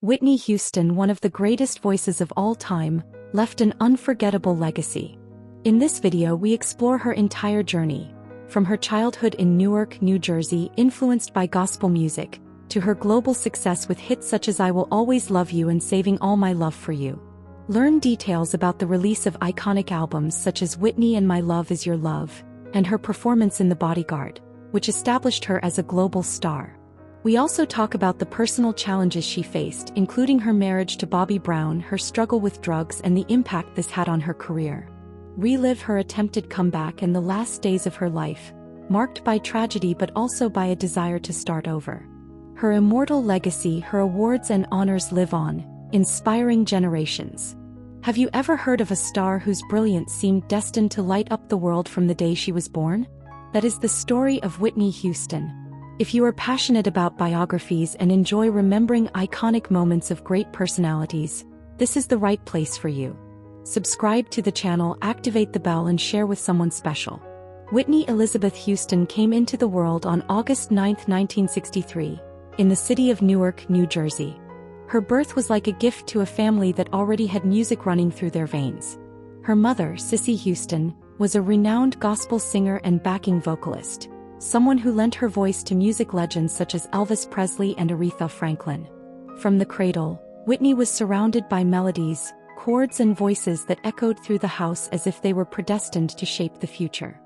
Whitney Houston, one of the greatest voices of all time, left an unforgettable legacy. In this video we explore her entire journey, from her childhood in Newark, New Jersey, influenced by gospel music, to her global success with hits such as I Will Always Love You and Saving All My Love for You. Learn details about the release of iconic albums such as Whitney and My Love Is Your Love, and her performance in The Bodyguard, which established her as a global star. We also talk about the personal challenges she faced, including her marriage to Bobby Brown, her struggle with drugs, and the impact this had on her career. Relive her attempted comeback and the last days of her life, marked by tragedy but also by a desire to start over. Her immortal legacy, her awards and honors live on, inspiring generations. Have you ever heard of a star whose brilliance seemed destined to light up the world from the day she was born? That is the story of Whitney Houston. If you are passionate about biographies and enjoy remembering iconic moments of great personalities, this is the right place for you. Subscribe to the channel, activate the bell, and share with someone special. Whitney Elizabeth Houston came into the world on August 9, 1963, in the city of Newark, New Jersey. Her birth was like a gift to a family that already had music running through their veins. Her mother, Cissy Houston, was a renowned gospel singer and backing vocalist, someone who lent her voice to music legends such as Elvis Presley and Aretha Franklin. From the cradle, Whitney was surrounded by melodies, chords, and voices that echoed through the house as if they were predestined to shape the future.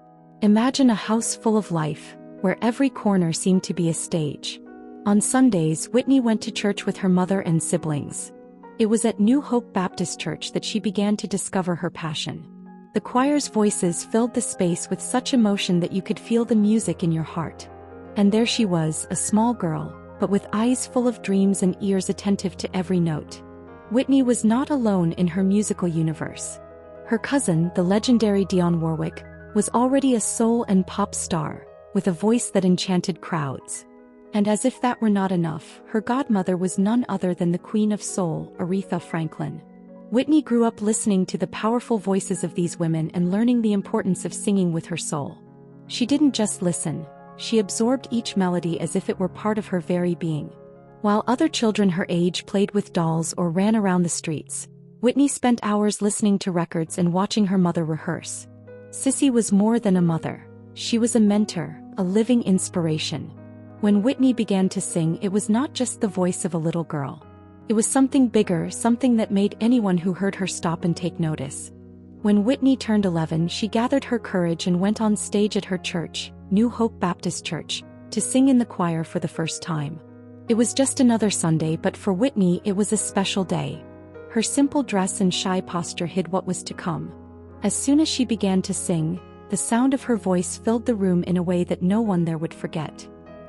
Imagine a house full of life, where every corner seemed to be a stage. On Sundays, Whitney went to church with her mother and siblings. It was at New Hope Baptist Church that she began to discover her passion. The choir's voices filled the space with such emotion that you could feel the music in your heart. And there she was, a small girl, but with eyes full of dreams and ears attentive to every note. Whitney was not alone in her musical universe. Her cousin, the legendary Dionne Warwick, was already a soul and pop star, with a voice that enchanted crowds. And as if that were not enough, her godmother was none other than the Queen of Soul, Aretha Franklin. Whitney grew up listening to the powerful voices of these women and learning the importance of singing with her soul. She didn't just listen, she absorbed each melody as if it were part of her very being. While other children her age played with dolls or ran around the streets, Whitney spent hours listening to records and watching her mother rehearse. Cissy was more than a mother. She was a mentor, a living inspiration. When Whitney began to sing, it was not just the voice of a little girl. It was something bigger, something that made anyone who heard her stop and take notice. When Whitney turned 11, she gathered her courage and went on stage at her church, New Hope Baptist Church, to sing in the choir for the first time. It was just another Sunday, but for Whitney it was a special day. Her simple dress and shy posture hid what was to come. As soon as she began to sing, the sound of her voice filled the room in a way that no one there would forget.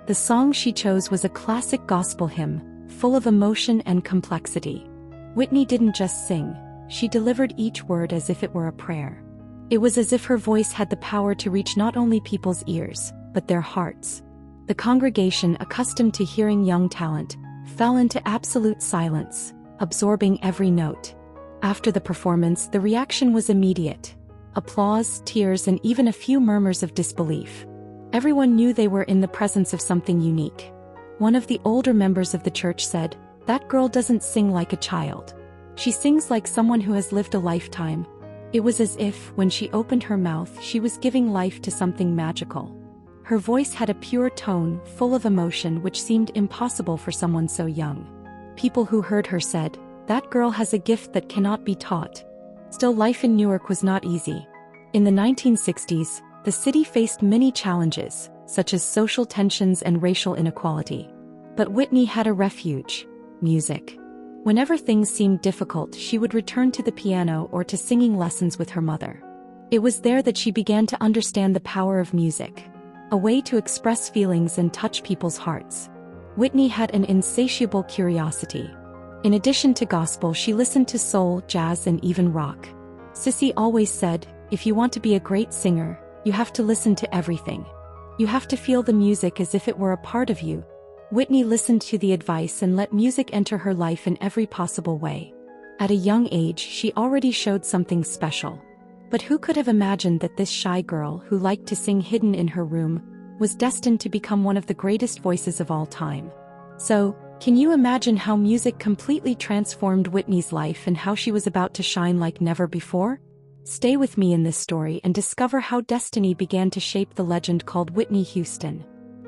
The song she chose was a classic gospel hymn, full of emotion and complexity. Whitney didn't just sing, she delivered each word as if it were a prayer. It was as if her voice had the power to reach not only people's ears, but their hearts. The congregation, accustomed to hearing young talent, fell into absolute silence, absorbing every note. After the performance, the reaction was immediate. Applause, tears, and even a few murmurs of disbelief. Everyone knew they were in the presence of something unique. One of the older members of the church said, "That girl doesn't sing like a child. She sings like someone who has lived a lifetime." It was as if, when she opened her mouth, she was giving life to something magical. Her voice had a pure tone, full of emotion, which seemed impossible for someone so young. People who heard her said, "That girl has a gift that cannot be taught." Still, life in Newark was not easy. In the 1960s, the city faced many challenges, such as social tensions and racial inequality. But Whitney had a refuge: music. Whenever things seemed difficult, she would return to the piano or to singing lessons with her mother. It was there that she began to understand the power of music, a way to express feelings and touch people's hearts. Whitney had an insatiable curiosity. In addition to gospel, she listened to soul, jazz, and even rock. Cissy always said, "If you want to be a great singer, you have to listen to everything. You have to feel the music as if it were a part of you." Whitney listened to the advice and let music enter her life in every possible way. At a young age, she already showed something special. But who could have imagined that this shy girl, who liked to sing hidden in her room, was destined to become one of the greatest voices of all time? So, Can you imagine how music completely transformed Whitney's life and how she was about to shine like never before? Stay with me in this story and discover how destiny began to shape the legend called Whitney Houston.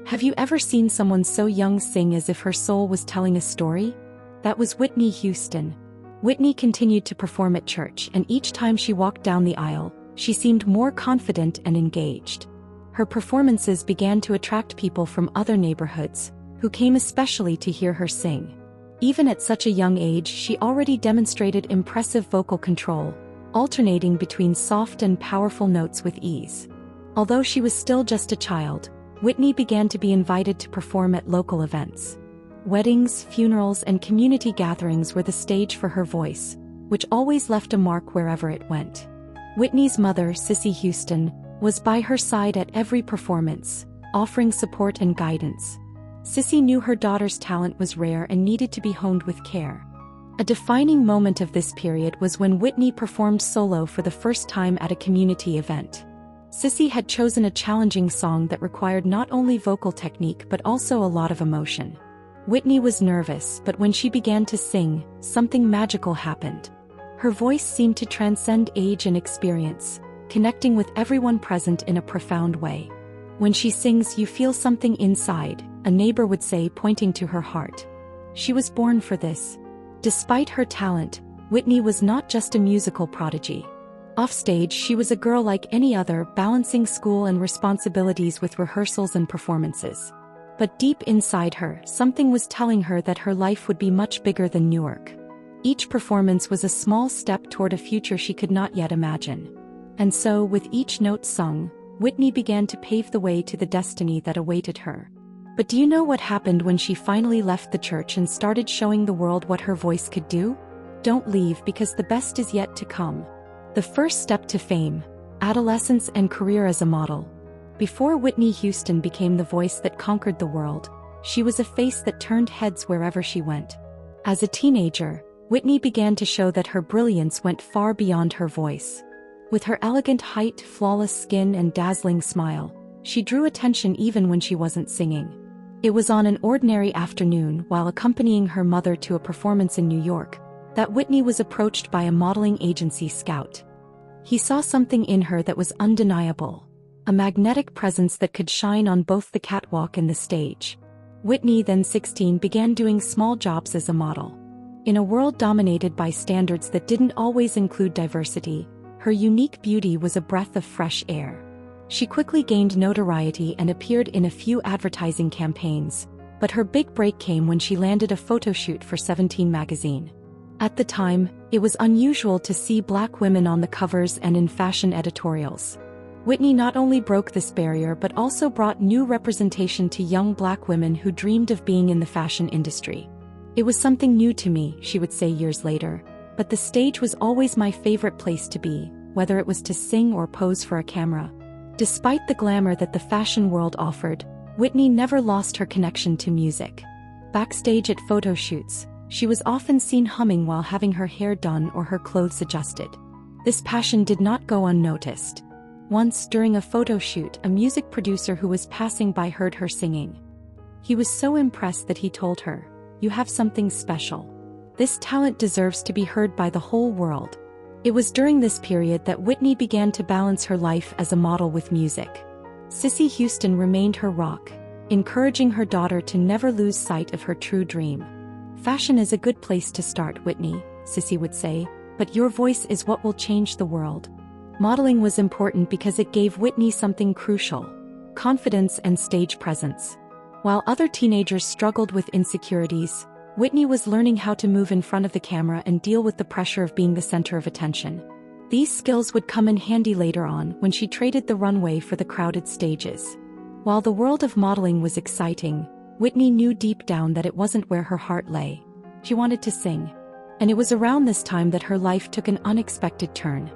Have you ever seen someone so young sing as if her soul was telling a story? That was Whitney Houston. Whitney continued to perform at church, and each time she walked down the aisle, she seemed more confident and engaged. Her performances began to attract people from other neighborhoods, who came especially to hear her sing. Even at such a young age, she already demonstrated impressive vocal control, alternating between soft and powerful notes with ease. Although she was still just a child, Whitney began to be invited to perform at local events. Weddings, funerals, and community gatherings were the stage for her voice, which always left a mark wherever it went. Whitney's mother, Cissy Houston, was by her side at every performance, offering support and guidance. Cissy knew her daughter's talent was rare and needed to be honed with care. A defining moment of this period was when Whitney performed solo for the first time at a community event. Cissy had chosen a challenging song that required not only vocal technique but also a lot of emotion. Whitney was nervous, but when she began to sing, something magical happened. Her voice seemed to transcend age and experience, connecting with everyone present in a profound way. "When she sings, you feel something inside," a neighbor would say, pointing to her heart. She was born for this. Despite her talent, Whitney was not just a musical prodigy. Offstage, she was a girl like any other, balancing school and responsibilities with rehearsals and performances. But deep inside her, something was telling her that her life would be much bigger than Newark. Each performance was a small step toward a future she could not yet imagine. And so, with each note sung, Whitney began to pave the way to the destiny that awaited her. But do you know what happened when she finally left the church and started showing the world what her voice could do? Don't leave, because the best is yet to come. The first step to fame, adolescence and career as a model. Before Whitney Houston became the voice that conquered the world, she was a face that turned heads wherever she went. As a teenager, Whitney began to show that her brilliance went far beyond her voice. With her elegant height, flawless skin, and dazzling smile, she drew attention even when she wasn't singing. It was on an ordinary afternoon, while accompanying her mother to a performance in New York, that Whitney was approached by a modeling agency scout. He saw something in her that was undeniable, a magnetic presence that could shine on both the catwalk and the stage. Whitney, then 16, began doing small jobs as a model. In a world dominated by standards that didn't always include diversity, her unique beauty was a breath of fresh air. She quickly gained notoriety and appeared in a few advertising campaigns, but her big break came when she landed a photo shoot for 17 magazine. At the time, it was unusual to see Black women on the covers and in fashion editorials. Whitney not only broke this barrier but also brought new representation to young Black women who dreamed of being in the fashion industry. "It was something new to me," she would say years later, "but the stage was always my favorite place to be, whether it was to sing or pose for a camera." Despite the glamour that the fashion world offered, Whitney never lost her connection to music. Backstage at photo shoots, she was often seen humming while having her hair done or her clothes adjusted. This passion did not go unnoticed. Once, during a photo shoot, a music producer who was passing by heard her singing. He was so impressed that he told her, "You have something special. This talent deserves to be heard by the whole world." It was during this period that Whitney began to balance her life as a model with music. Cissy Houston remained her rock, encouraging her daughter to never lose sight of her true dream. "Fashion is a good place to start, Whitney," Cissy would say, "but your voice is what will change the world." Modeling was important because it gave Whitney something crucial: confidence and stage presence. While other teenagers struggled with insecurities, Whitney was learning how to move in front of the camera and deal with the pressure of being the center of attention. These skills would come in handy later on when she traded the runway for the crowded stages. While the world of modeling was exciting, Whitney knew deep down that it wasn't where her heart lay. She wanted to sing. And it was around this time that her life took an unexpected turn.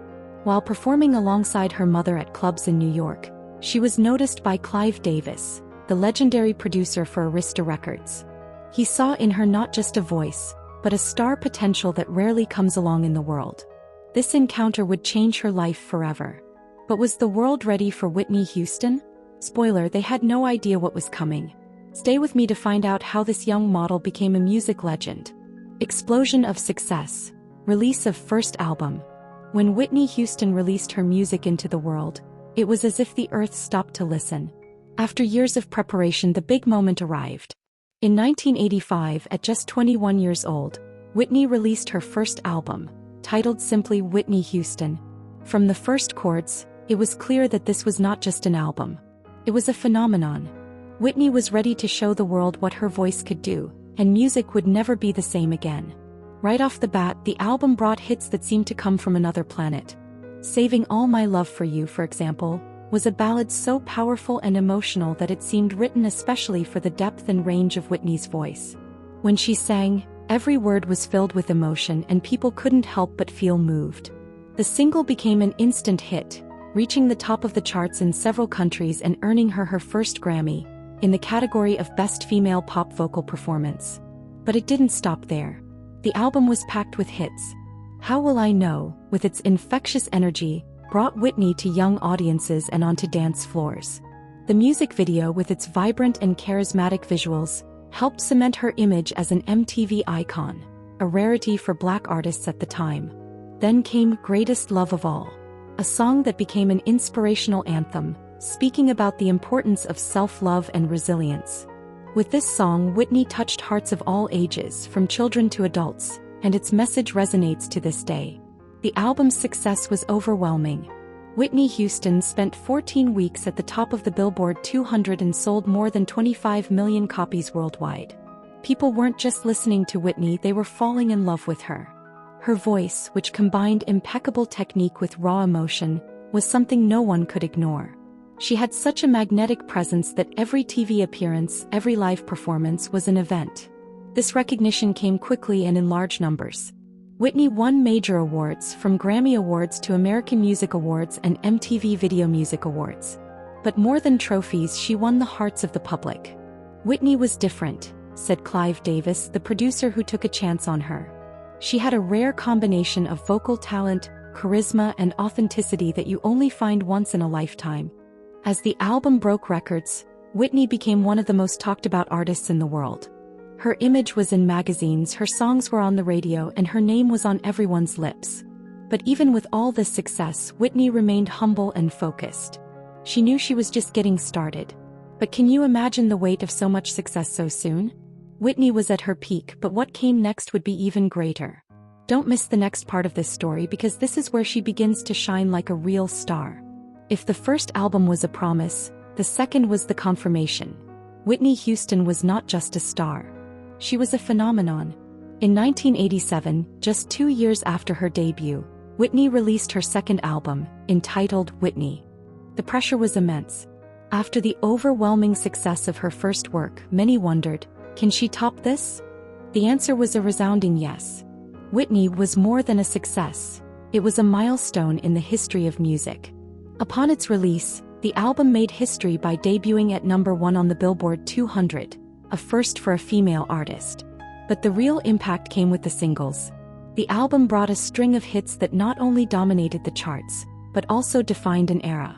While performing alongside her mother at clubs in New York, she was noticed by Clive Davis, the legendary producer for Arista Records. He saw in her not just a voice, but a star potential that rarely comes along in the world. This encounter would change her life forever. But was the world ready for Whitney Houston? Spoiler, they had no idea what was coming. Stay with me to find out how this young model became a music legend. Explosion of success. Release of first album. When Whitney Houston released her music into the world, it was as if the earth stopped to listen. After years of preparation, the big moment arrived. In 1985, at just 21 years old, Whitney released her first album, titled simply Whitney Houston. From the first chords, it was clear that this was not just an album. It was a phenomenon. Whitney was ready to show the world what her voice could do, and music would never be the same again. Right off the bat, the album brought hits that seemed to come from another planet. Saving All My Love for You, for example, was a ballad so powerful and emotional that it seemed written especially for the depth and range of Whitney's voice. When she sang, every word was filled with emotion and people couldn't help but feel moved. The single became an instant hit, reaching the top of the charts in several countries and earning her her first Grammy, in the category of Best Female Pop Vocal Performance. But it didn't stop there. The album was packed with hits. How Will I Know, with its infectious energy, brought Whitney to young audiences and onto dance floors. The music video, with its vibrant and charismatic visuals, helped cement her image as an MTV icon, a rarity for Black artists at the time. Then came Greatest Love of All, a song that became an inspirational anthem, speaking about the importance of self-love and resilience. With this song, Whitney touched hearts of all ages, from children to adults, and its message resonates to this day. The album's success was overwhelming. Whitney Houston spent 14 weeks at the top of the Billboard 200 and sold more than 25 million copies worldwide. People weren't just listening to Whitney, they were falling in love with her. Her voice, which combined impeccable technique with raw emotion, was something no one could ignore. She had such a magnetic presence that every TV appearance, every live performance was an event. This recognition came quickly and in large numbers. Whitney won major awards, from Grammy Awards to American Music Awards and MTV Video Music Awards. But more than trophies, she won the hearts of the public. Whitney was different, said Clive Davis, the producer who took a chance on her. She had a rare combination of vocal talent, charisma, and authenticity that you only find once in a lifetime. As the album broke records, Whitney became one of the most talked about artists in the world. Her image was in magazines, her songs were on the radio, and her name was on everyone's lips. But even with all this success, Whitney remained humble and focused. She knew she was just getting started. But can you imagine the weight of so much success so soon? Whitney was at her peak, but what came next would be even greater. Don't miss the next part of this story, because this is where she begins to shine like a real star. If the first album was a promise, the second was the confirmation. Whitney Houston was not just a star. She was a phenomenon. In 1987, just 2 years after her debut, Whitney released her second album, entitled Whitney. The pressure was immense. After the overwhelming success of her first work, many wondered, can she top this? The answer was a resounding yes. Whitney was more than a success. It was a milestone in the history of music. Upon its release, the album made history by debuting at #1 on the Billboard 200, a first for a female artist. But the real impact came with the singles. The album brought a string of hits that not only dominated the charts, but also defined an era.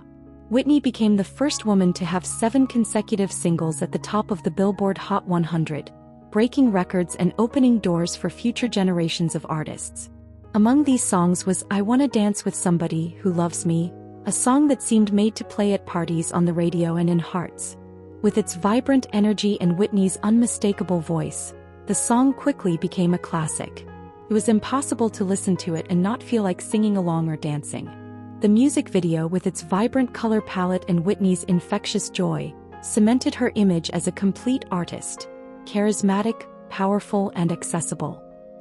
Whitney became the first woman to have 7 consecutive singles at the top of the Billboard Hot 100, breaking records and opening doors for future generations of artists. Among these songs was I Wanna Dance with Somebody Who Loves Me, a song that seemed made to play at parties, on the radio, and in hearts. With its vibrant energy and Whitney's unmistakable voice, the song quickly became a classic. It was impossible to listen to it and not feel like singing along or dancing. The music video, with its vibrant color palette and Whitney's infectious joy, cemented her image as a complete artist, charismatic, powerful, and accessible.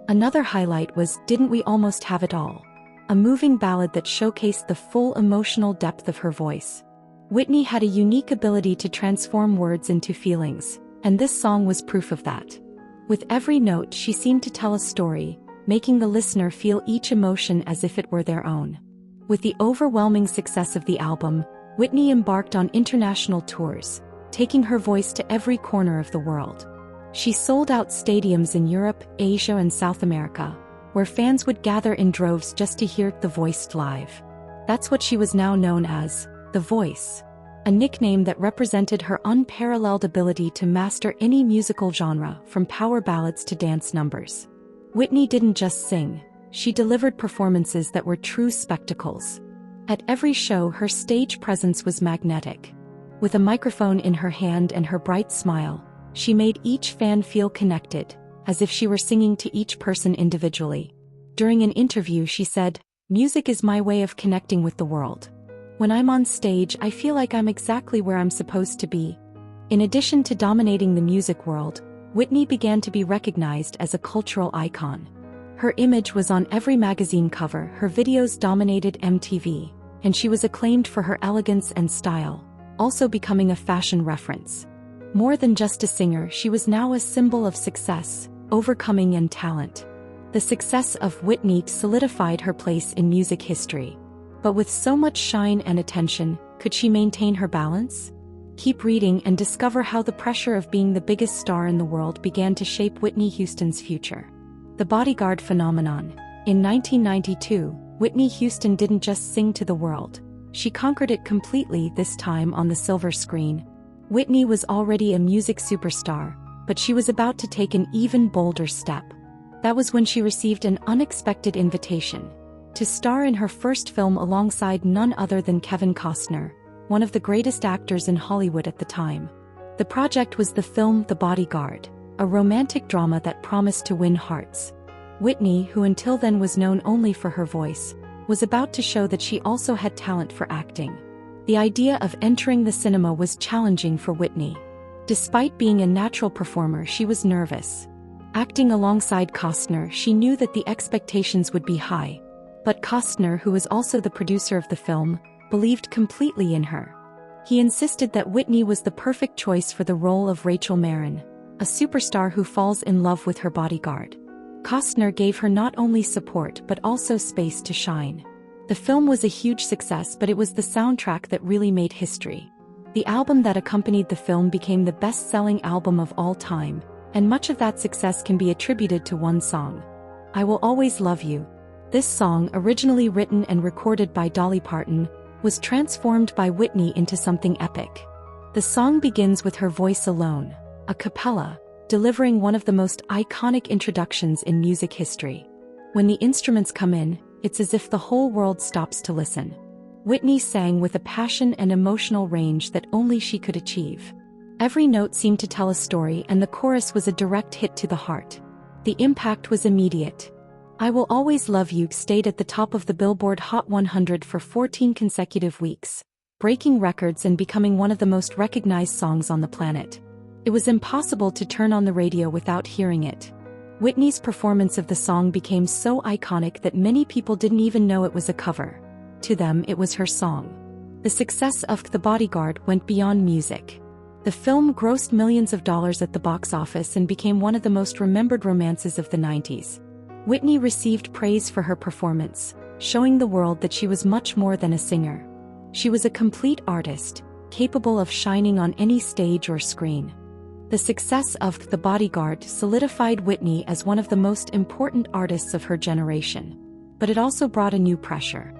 Another highlight was Didn't We Almost Have It All, a moving ballad that showcased the full emotional depth of her voice. Whitney had a unique ability to transform words into feelings, and this song was proof of that. With every note, she seemed to tell a story, making the listener feel each emotion as if it were their own. With the overwhelming success of the album, Whitney embarked on international tours, taking her voice to every corner of the world. She sold out stadiums in Europe, Asia, and South America, where fans would gather in droves just to hear the voice live. That's what she was now known as, the Voice. a nickname that represented her unparalleled ability to master any musical genre, from power ballads to dance numbers. Whitney didn't just sing, she delivered performances that were true spectacles. At every show, her stage presence was magnetic. With a microphone in her hand and her bright smile, she made each fan feel connected, as if she were singing to each person individually. During an interview, she said, "Music is my way of connecting with the world. When I'm on stage, I feel like I'm exactly where I'm supposed to be." In addition to dominating the music world, Whitney began to be recognized as a cultural icon. Her image was on every magazine cover, her videos dominated MTV, and she was acclaimed for her elegance and style, also becoming a fashion reference. More than just a singer, she was now a symbol of success, overcoming, and talent. The success of Whitney solidified her place in music history. But with so much shine and attention, could she maintain her balance? Keep reading and discover how the pressure of being the biggest star in the world began to shape Whitney Houston's future. The Bodyguard phenomenon. In 1992, Whitney Houston didn't just sing to the world. She conquered it completely, this time on the silver screen. Whitney was already a music superstar, but she was about to take an even bolder step. That was when she received an unexpected invitation to star in her first film alongside none other than Kevin Costner, one of the greatest actors in Hollywood at the time. The project was the film The Bodyguard, a romantic drama that promised to win hearts. Whitney, who until then was known only for her voice, was about to show that she also had talent for acting. The idea of entering the cinema was challenging for Whitney. Despite being a natural performer, she was nervous. Acting alongside Costner, she knew that the expectations would be high. But Costner, who was also the producer of the film, believed completely in her. He insisted that Whitney was the perfect choice for the role of Rachel Marin, a superstar who falls in love with her bodyguard. Costner gave her not only support but also space to shine. The film was a huge success, but it was the soundtrack that really made history. The album that accompanied the film became the best-selling album of all time, and much of that success can be attributed to one song, "I Will Always Love You." This song, originally written and recorded by Dolly Parton, was transformed by Whitney into something epic. The song begins with her voice alone, a cappella, delivering one of the most iconic introductions in music history. When the instruments come in, it's as if the whole world stops to listen. Whitney sang with a passion and emotional range that only she could achieve. Every note seemed to tell a story, and the chorus was a direct hit to the heart. The impact was immediate. "I Will Always Love You" stayed at the top of the Billboard Hot 100 for 14 consecutive weeks, breaking records and becoming one of the most recognized songs on the planet. It was impossible to turn on the radio without hearing it. Whitney's performance of the song became so iconic that many people didn't even know it was a cover. To them, it was her song. The success of The Bodyguard went beyond music. The film grossed millions of dollars at the box office and became one of the most remembered romances of the 90s. Whitney received praise for her performance, showing the world that she was much more than a singer. She was a complete artist, capable of shining on any stage or screen. The success of The Bodyguard solidified Whitney as one of the most important artists of her generation. But it also brought a new pressure.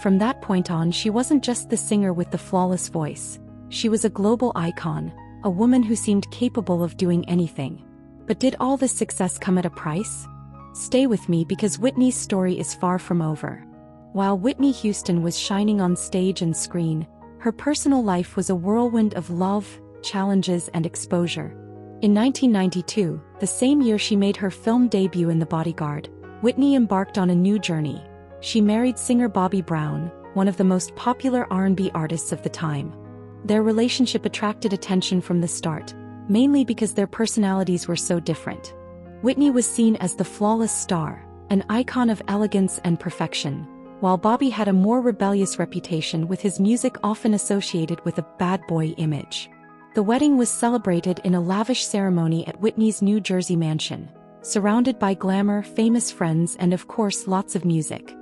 From that point on, she wasn't just the singer with the flawless voice. She was a global icon, a woman who seemed capable of doing anything. But did all this success come at a price? Stay with me, because Whitney's story is far from over. While Whitney Houston was shining on stage and screen, her personal life was a whirlwind of love, challenges, and exposure. In 1992, the same year she made her film debut in The Bodyguard, Whitney embarked on a new journey. She married singer Bobby Brown, one of the most popular R&B artists of the time. Their relationship attracted attention from the start, mainly because their personalities were so different. Whitney was seen as the flawless star, an icon of elegance and perfection, while Bobby had a more rebellious reputation, with his music often associated with a bad boy image. The wedding was celebrated in a lavish ceremony at Whitney's New Jersey mansion, surrounded by glamour, famous friends, and of course lots of music.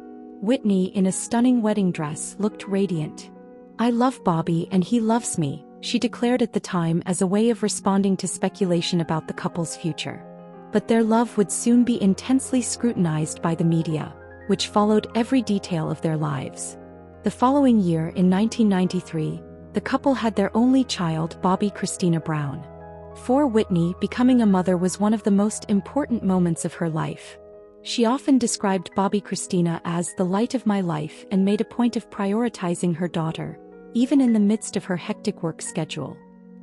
Whitney, in a stunning wedding dress, looked radiant. "I love Bobby and he loves me," she declared at the time, as a way of responding to speculation about the couple's future. But their love would soon be intensely scrutinized by the media, which followed every detail of their lives. The following year, in 1993, The couple had their only child, Bobby Christina Brown. For Whitney, becoming a mother was one of the most important moments of her life. She often described Bobby Christina as the light of my life and made a point of prioritizing her daughter, even in the midst of her hectic work schedule.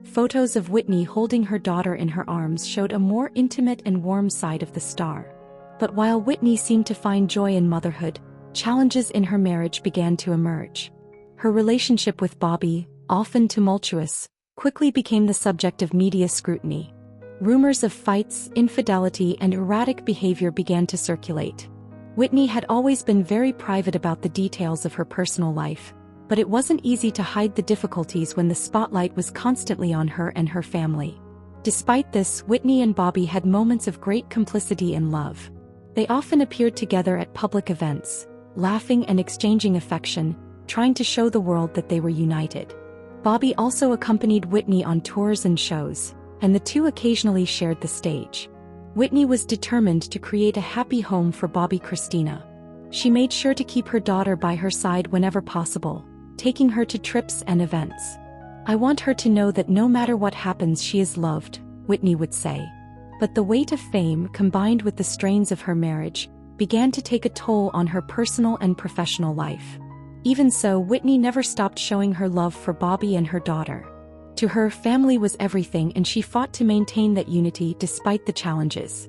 Photos of Whitney holding her daughter in her arms showed a more intimate and warm side of the star. But while Whitney seemed to find joy in motherhood, challenges in her marriage began to emerge. Her relationship with Bobby, often tumultuous, quickly became the subject of media scrutiny. Rumors of fights, infidelity, and erratic behavior began to circulate. Whitney had always been very private about the details of her personal life, but it wasn't easy to hide the difficulties when the spotlight was constantly on her and her family. Despite this, Whitney and Bobby had moments of great complicity and love. They often appeared together at public events, laughing and exchanging affection, trying to show the world that they were united. Bobby also accompanied Whitney on tours and shows, and the two occasionally shared the stage. Whitney was determined to create a happy home for Bobby Christina. She made sure to keep her daughter by her side whenever possible, taking her to trips and events. "I want her to know that no matter what happens, she is loved," Whitney would say. But the weight of fame, combined with the strains of her marriage, began to take a toll on her personal and professional life. Even so, Whitney never stopped showing her love for Bobby and her daughter. To her, family was everything, and she fought to maintain that unity despite the challenges.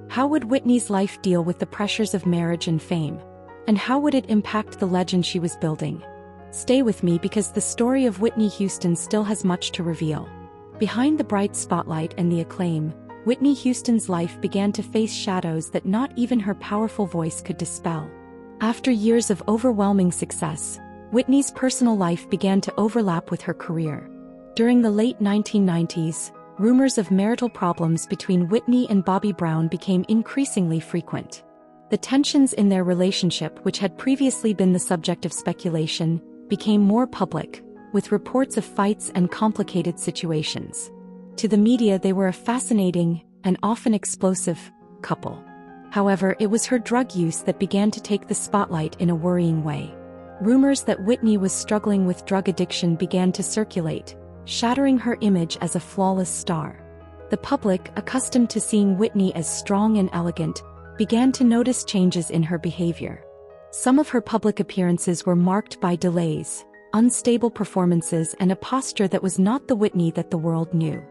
How would Whitney's life deal with the pressures of marriage and fame? And how would it impact the legend she was building? Stay with me, because the story of Whitney Houston still has much to reveal. Behind the bright spotlight and the acclaim, Whitney Houston's life began to face shadows that not even her powerful voice could dispel. After years of overwhelming success, Whitney's personal life began to overlap with her career. During the late 1990s, rumors of marital problems between Whitney and Bobby Brown became increasingly frequent. The tensions in their relationship, which had previously been the subject of speculation, became more public, with reports of fights and complicated situations. To the media, they were a fascinating, and often explosive, couple. However, it was her drug use that began to take the spotlight in a worrying way. Rumors that Whitney was struggling with drug addiction began to circulate, shattering her image as a flawless star. The public, accustomed to seeing Whitney as strong and elegant, began to notice changes in her behavior. Some of her public appearances were marked by delays, unstable performances, and a posture that was not the Whitney that the world knew.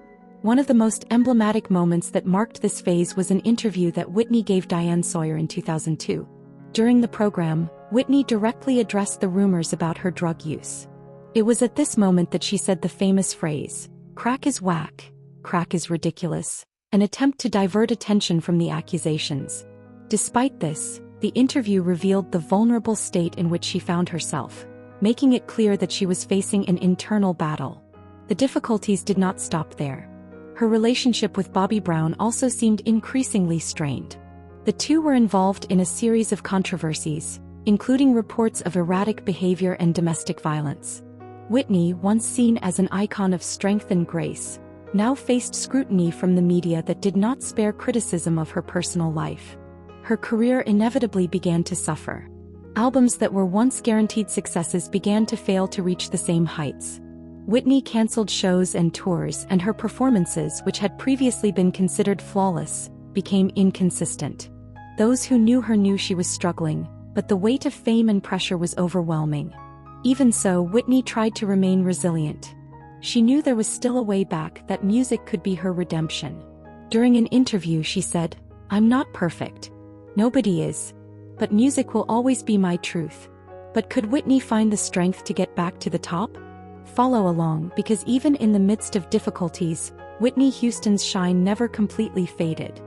One of the most emblematic moments that marked this phase was an interview that Whitney gave Diane Sawyer in 2002. During the program, Whitney directly addressed the rumors about her drug use. It was at this moment that she said the famous phrase, "Crack is whack, crack is ridiculous," an attempt to divert attention from the accusations. Despite this, the interview revealed the vulnerable state in which she found herself, making it clear that she was facing an internal battle. The difficulties did not stop there. Her relationship with Bobby Brown also seemed increasingly strained. The two were involved in a series of controversies, including reports of erratic behavior and domestic violence. Whitney, once seen as an icon of strength and grace, now faced scrutiny from the media that did not spare criticism of her personal life. Her career inevitably began to suffer. Albums that were once guaranteed successes began to fail to reach the same heights. Whitney canceled shows and tours, and her performances, which had previously been considered flawless, became inconsistent. Those who knew her knew she was struggling, but the weight of fame and pressure was overwhelming. Even so, Whitney tried to remain resilient. She knew there was still a way back, that music could be her redemption. During an interview, she said, "I'm not perfect. Nobody is. But music will always be my truth." But could Whitney find the strength to get back to the top? Follow along, because even in the midst of difficulties, Whitney Houston's shine never completely faded.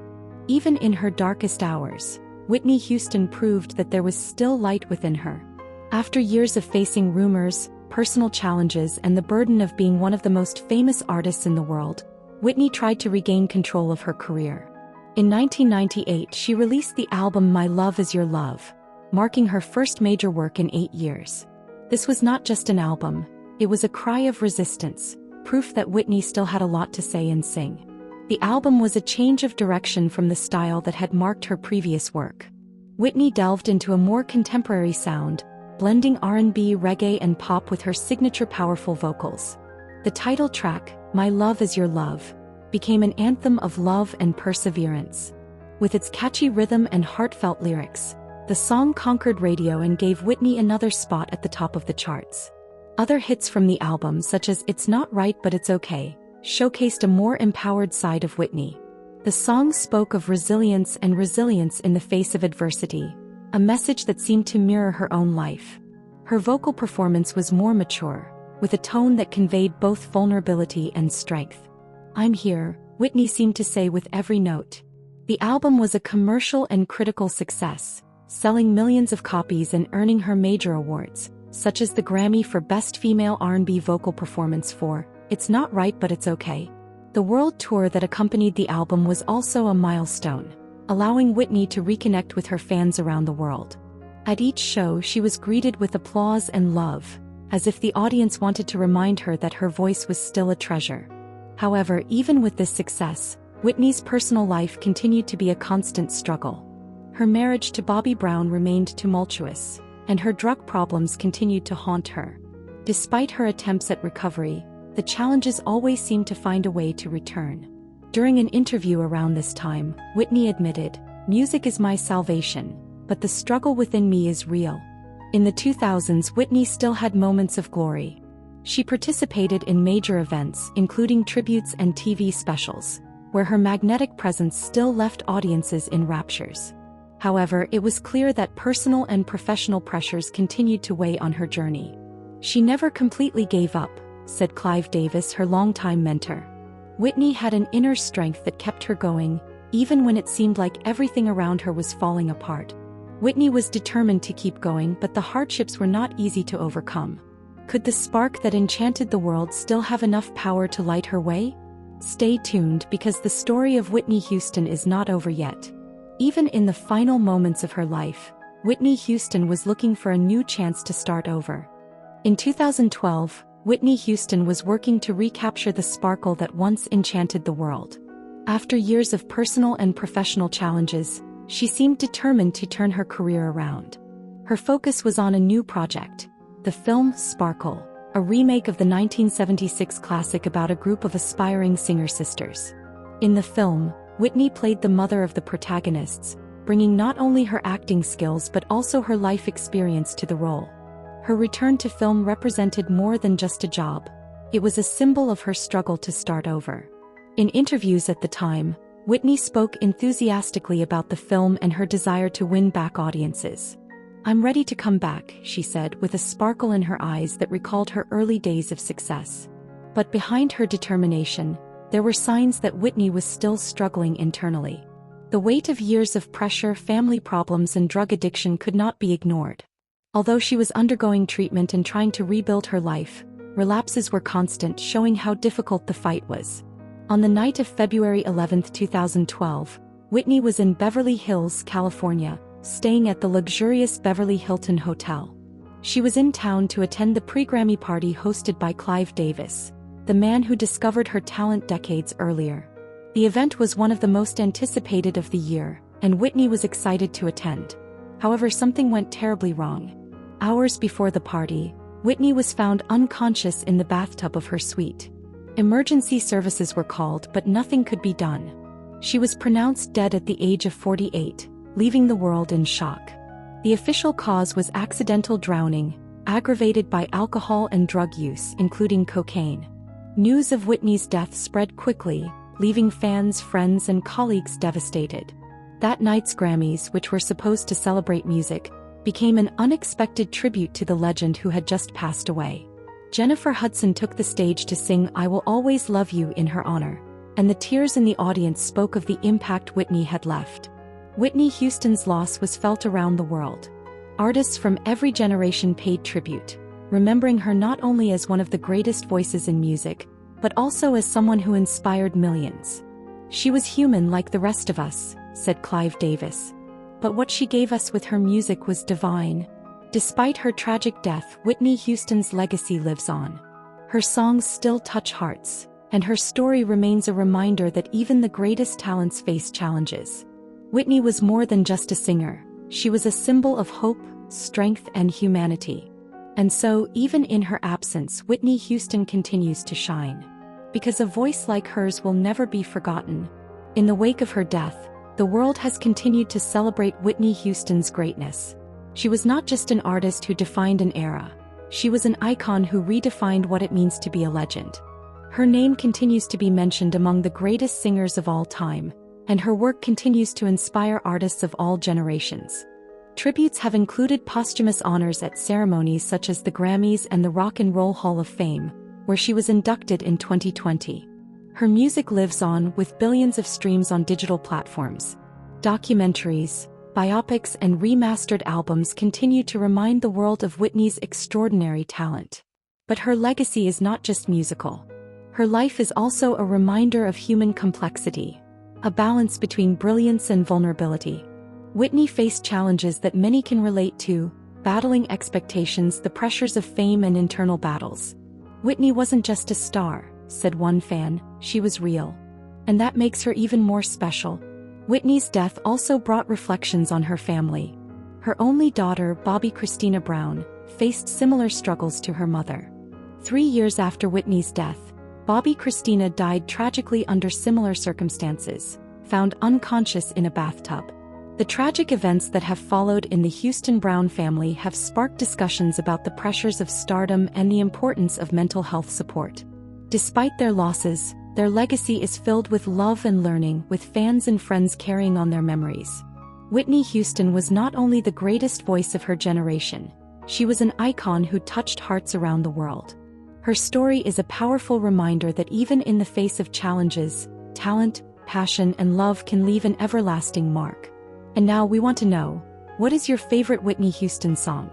Even in her darkest hours, Whitney Houston proved that there was still light within her. After years of facing rumors, personal challenges, and the burden of being one of the most famous artists in the world, Whitney tried to regain control of her career. In 1998, she released the album My Love Is Your Love, marking her first major work in 8 years. This was not just an album, it was a cry of resistance, proof that Whitney still had a lot to say and sing. The album was a change of direction from the style that had marked her previous work. Whitney delved into a more contemporary sound, blending R&B, reggae, and pop with her signature powerful vocals. The title track, My Love Is Your Love, became an anthem of love and perseverance. With its catchy rhythm and heartfelt lyrics, the song conquered radio and gave Whitney another spot at the top of the charts. Other hits from the album, such as It's Not Right But It's Okay, showcased a more empowered side of Whitney. The song spoke of resilience in the face of adversity, a message that seemed to mirror her own life. Her vocal performance was more mature, with a tone that conveyed both vulnerability and strength. I'm here, Whitney seemed to say with every note. The album was a commercial and critical success, selling millions of copies and earning her major awards, such as the Grammy for Best Female R&B Vocal Performance for It's Not Right But It's Okay. The world tour that accompanied the album was also a milestone, allowing Whitney to reconnect with her fans around the world. At each show, she was greeted with applause and love, as if the audience wanted to remind her that her voice was still a treasure. However, even with this success, Whitney's personal life continued to be a constant struggle. Her marriage to Bobby Brown remained tumultuous, and her drug problems continued to haunt her. Despite her attempts at recovery, the challenges always seemed to find a way to return. During an interview around this time, Whitney admitted, "Music is my salvation, but the struggle within me is real." In the 2000s, Whitney still had moments of glory. She participated in major events, including tributes and TV specials, where her magnetic presence still left audiences in raptures. However, it was clear that personal and professional pressures continued to weigh on her journey. "She never completely gave up," said Clive Davis, her longtime mentor. Whitney had an inner strength that kept her going, even when it seemed like everything around her was falling apart. Whitney was determined to keep going, but the hardships were not easy to overcome. Could the spark that enchanted the world still have enough power to light her way? Stay tuned, because the story of Whitney Houston is not over yet. Even in the final moments of her life, Whitney Houston was looking for a new chance to start over. In 2012, Whitney Houston was working to recapture the sparkle that once enchanted the world. After years of personal and professional challenges, she seemed determined to turn her career around. Her focus was on a new project, the film Sparkle, a remake of the 1976 classic about a group of aspiring singer-sisters. In the film, Whitney played the mother of the protagonists, bringing not only her acting skills but also her life experience to the role. Her return to film represented more than just a job. It was a symbol of her struggle to start over. In interviews at the time, Whitney spoke enthusiastically about the film and her desire to win back audiences. "I'm ready to come back," she said, with a sparkle in her eyes that recalled her early days of success. But behind her determination, there were signs that Whitney was still struggling internally. The weight of years of pressure, family problems, and drug addiction could not be ignored. Although she was undergoing treatment and trying to rebuild her life, relapses were constant, showing how difficult the fight was. On the night of February 11, 2012, Whitney was in Beverly Hills, California, staying at the luxurious Beverly Hilton Hotel. She was in town to attend the pre-Grammy party hosted by Clive Davis, the man who discovered her talent decades earlier. The event was one of the most anticipated of the year, and Whitney was excited to attend. However, something went terribly wrong. Hours before the party, Whitney was found unconscious in the bathtub of her suite. Emergency services were called, but nothing could be done. She was pronounced dead at the age of 48, leaving the world in shock. The official cause was accidental drowning, aggravated by alcohol and drug use, including cocaine. News of Whitney's death spread quickly, leaving fans, friends, and colleagues devastated. That night's Grammys, which were supposed to celebrate music, became an unexpected tribute to the legend who had just passed away. Jennifer Hudson took the stage to sing "I Will Always Love You" in her honor, and the tears in the audience spoke of the impact Whitney had left. Whitney Houston's loss was felt around the world. Artists from every generation paid tribute, remembering her not only as one of the greatest voices in music, but also as someone who inspired millions. "She was human like the rest of us," said Clive Davis. "But what she gave us with her music was divine." Despite her tragic death, Whitney Houston's legacy lives on. Her songs still touch hearts, and her story remains a reminder that even the greatest talents face challenges. Whitney was more than just a singer. She was a symbol of hope, strength, and humanity. And so, even in her absence, Whitney Houston continues to shine. Because a voice like hers will never be forgotten. In the wake of her death, the world has continued to celebrate Whitney Houston's greatness. She was not just an artist who defined an era. She was an icon who redefined what it means to be a legend. Her name continues to be mentioned among the greatest singers of all time, and her work continues to inspire artists of all generations. Tributes have included posthumous honors at ceremonies such as the Grammys and the Rock and Roll Hall of Fame, where she was inducted in 2020. Her music lives on, with billions of streams on digital platforms. Documentaries, biopics, and remastered albums continue to remind the world of Whitney's extraordinary talent. But her legacy is not just musical. Her life is also a reminder of human complexity, a balance between brilliance and vulnerability. Whitney faced challenges that many can relate to, battling expectations, the pressures of fame, and internal battles. Whitney wasn't just a star, said one fan, she was real. And that makes her even more special. Whitney's death also brought reflections on her family. Her only daughter, Bobby Christina Brown, faced similar struggles to her mother. 3 years after Whitney's death, Bobby Christina died tragically under similar circumstances, found unconscious in a bathtub. The tragic events that have followed in the Houston Brown family have sparked discussions about the pressures of stardom and the importance of mental health support. Despite their losses, their legacy is filled with love and learning, with fans and friends carrying on their memories. Whitney Houston was not only the greatest voice of her generation, she was an icon who touched hearts around the world. Her story is a powerful reminder that even in the face of challenges, talent, passion, and love can leave an everlasting mark. And now we want to know, what is your favorite Whitney Houston song?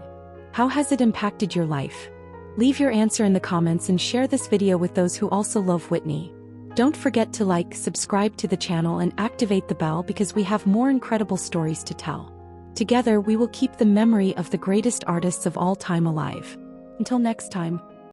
How has it impacted your life? Leave your answer in the comments and share this video with those who also love Whitney. Don't forget to like, subscribe to the channel, and activate the bell because we have more incredible stories to tell. Together we will keep the memory of the greatest artists of all time alive. Until next time.